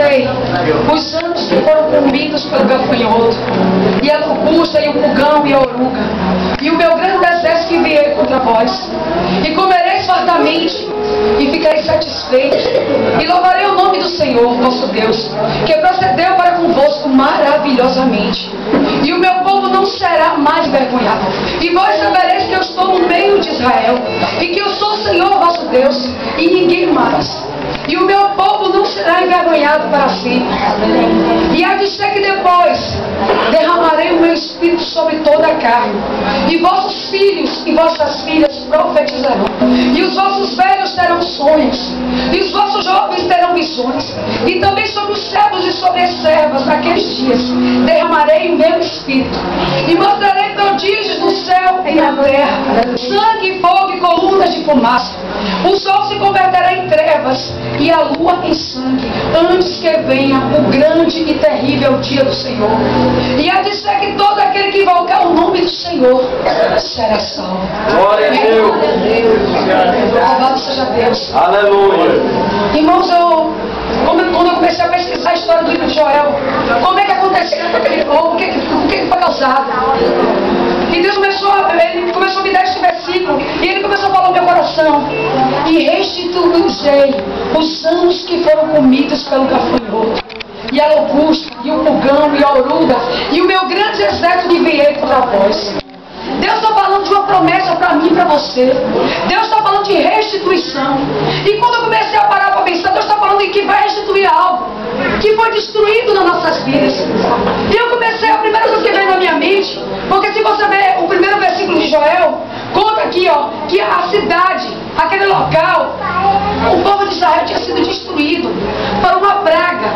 sei os anos que foram comidos pelo gafanhoto, e a locusta, e o pulgão, e a oruga, e o meu grande exército que enviei contra vós. E comereis fartamente, e ficareis satisfeitos, e louvarei o nome do Senhor, vosso Deus, que procedeu para convosco maravilhosamente. E o meu povo não será mais envergonhado. E vós sabereis que eu estou no meio de Israel, e que eu sou o Senhor vosso Deus, e ninguém mais. E o meu povo não será envergonhado para sempre. E há de ser que depois derramarei o meu espírito sobre toda a carne, e vossos filhos e vossas filhas profetizarão, e os vossos velhos terão sonhos, e os vossos jovens terão visões, e também sobre os servos e sobre as servas naqueles dias derramarei o meu espírito, e mostrarei prodígios no céu e na terra, sangue, fogo e colunas de fumaça. O sol se converterá em trevas e a lua em sangue, antes que venha o grande e terrível dia do Senhor. E há de ser que todo aquele que invocar o nome do Senhor será salvo. Glória a Deus. Louvado seja Deus. Aleluia. Irmãos, quando eu comecei a pesquisar a história do livro de Joel, como é que aconteceu aquele povo, o que foi causado? E Deus começou a me dar este versículo, e Ele começou a falar no meu coração: e restituirei os anos que foram comidos pelo gafanhoto, e a locusta, e o pulgão, e a oruga, e o meu grande exército que enviei contra vós. Deus está falando de uma promessa para mim e para você. Deus está falando de restituição. E quando eu comecei a parar para pensar, Deus está falando em que vai restituir algo que foi destruído nas nossas vidas. E eu comecei, a primeira coisa que veio na minha mente, porque se você ver o primeiro versículo de Joel, conta aqui, que a cidade, aquele local, o povo de Israel tinha sido destruído por uma praga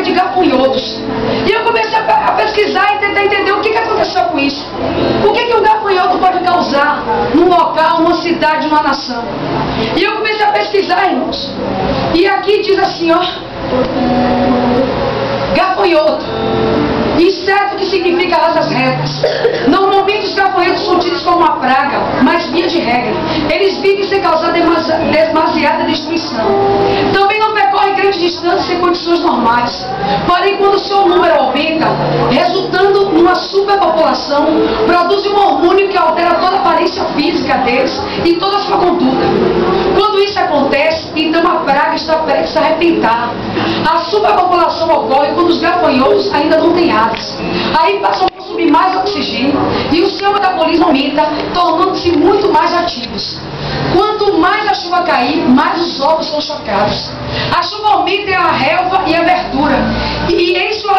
de gafanhotos. E eu comecei a pesquisar e tentar entender o que aconteceu com isso. O que um gafanhoto pode causar num local, numa cidade, numa nação. E eu comecei a pesquisar, irmãos. E aqui diz assim, gafanhoto, inseto que significa asas retas. Normalmente os gafanhotos são tidos como uma praga, mas via de regra, eles vivem sem causar demasiada destruição. Também não percorrem grandes distâncias em condições normais. Porém, quando o seu número aumenta, resultando numa superpopulação, produz um hormônio que altera toda a aparência física deles e toda a sua conduta. Quando isso acontece, então a praga está prestes a arrebentar. A superpopulação ocorre quando os gafanhotos ainda não têm asas. Aí passam a consumir mais oxigênio e o seu metabolismo aumenta, tornando-se muito mais ativos. Quanto mais a chuva cair, mais os ovos são chocados. A chuva aumenta a relva e a verdura. E esse é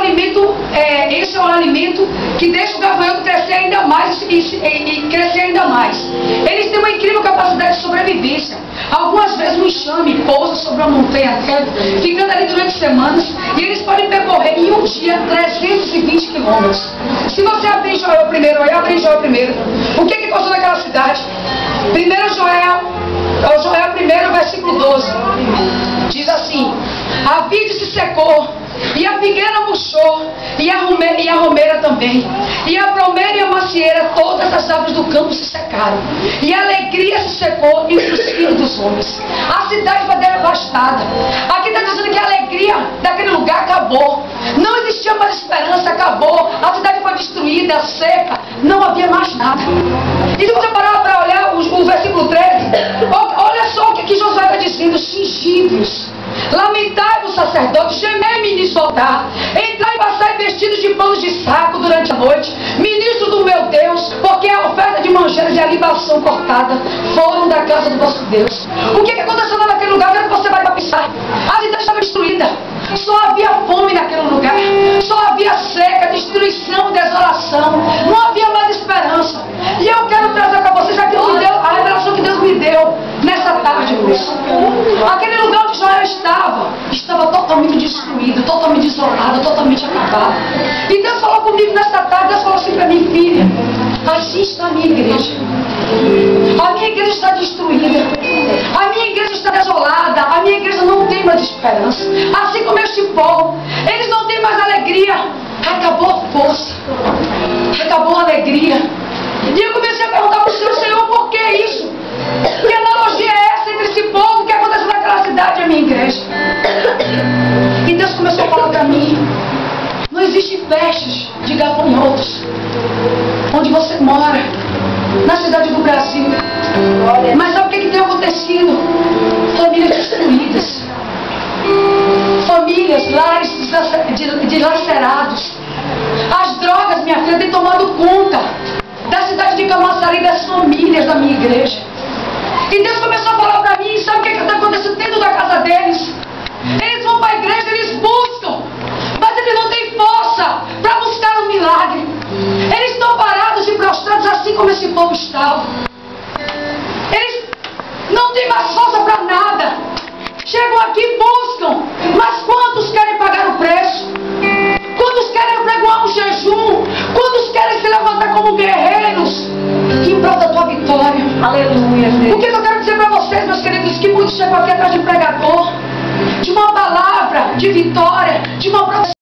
o alimento que deixa o gafanhoto crescer ainda mais e crescer ainda mais. Eles têm uma incrível capacidade de sobrevivência. Algumas vezes um enxame pousa sobre uma montanha, ficando ali durante semanas, e eles podem percorrer em um dia 320 quilômetros. Se você abrir Joel primeiro, o que aconteceu naquela cidade? Joel 1, versículo 12, diz assim: a vide se secou, e a figueira murchou, e a romeira também, e a bromeira e a macieira, todas as árvores do campo se secaram, e a alegria se secou entre os filhos dos homens. A cidade foi devastada. Aqui está dizendo que a alegria daquele lugar acabou. Não existia mais esperança, acabou. A cidade foi destruída, seca, não havia mais nada. E se você parar para olhar o versículo 13, olha só o que Josué está dizendo: cingidos, lamentai-vos, sacerdotes, gemei, ministro do altar, entrai e passai vestidos de panos de saco durante a noite, ministro do meu Deus, porque a oferta de mancheiras e a libação cortada foram da casa do vosso Deus. O que aconteceu naquele lugar? Quero que você vai para pensar. A cidade estava destruída, só havia fome naquele lugar, só havia seca, destruição, desolação, não havia mais esperança. E eu quero trazer para vocês aquilo que Deus, a revelação que Deus me deu nessa tarde, irmãos. Aquele lugar onde Joel estava totalmente destruído, totalmente isolado, totalmente acabado. E Deus falou comigo nesta tarde. Deus falou assim para mim: filha, assim está a minha igreja. A minha igreja está destruída, a minha igreja está desolada, a minha igreja não tem mais esperança. Assim como este povo, eles não têm mais alegria. Acabou a força, acabou a alegria. E eu comecei a perguntar para o Senhor, por que isso? Que analogia é essa entre esse povo que aconteceu naquela cidade e a minha igreja? E Deus Deus começou a falar para mim: não existe festas de gafanhotos onde você mora, na cidade do Brasil. Mas sabe o que tem acontecido? Famílias destruídas, famílias, lares dilacerados. As drogas, minha filha, têm tomado conta da cidade de Camaçari, das famílias da minha igreja. E Deus começou a falar para mim: sabe o que está acontecendo dentro da casa deles? Eles vão para a igreja, eles buscam, mas eles não têm força para buscar um milagre. Eles estão parados e prostrados, assim como esse povo estava. Eles não têm mais força para nada. Chegam aqui e buscam, mas quantos querem pagar o preço? Quantos querem pregoar um jejum? Quantos querem se levantar como guerreiros em prol da tua vitória? Aleluia. O que eu quero dizer para vocês, meus queridos, que muitos chegam aqui atrás de pregador, de uma palavra de vitória, de uma profecia.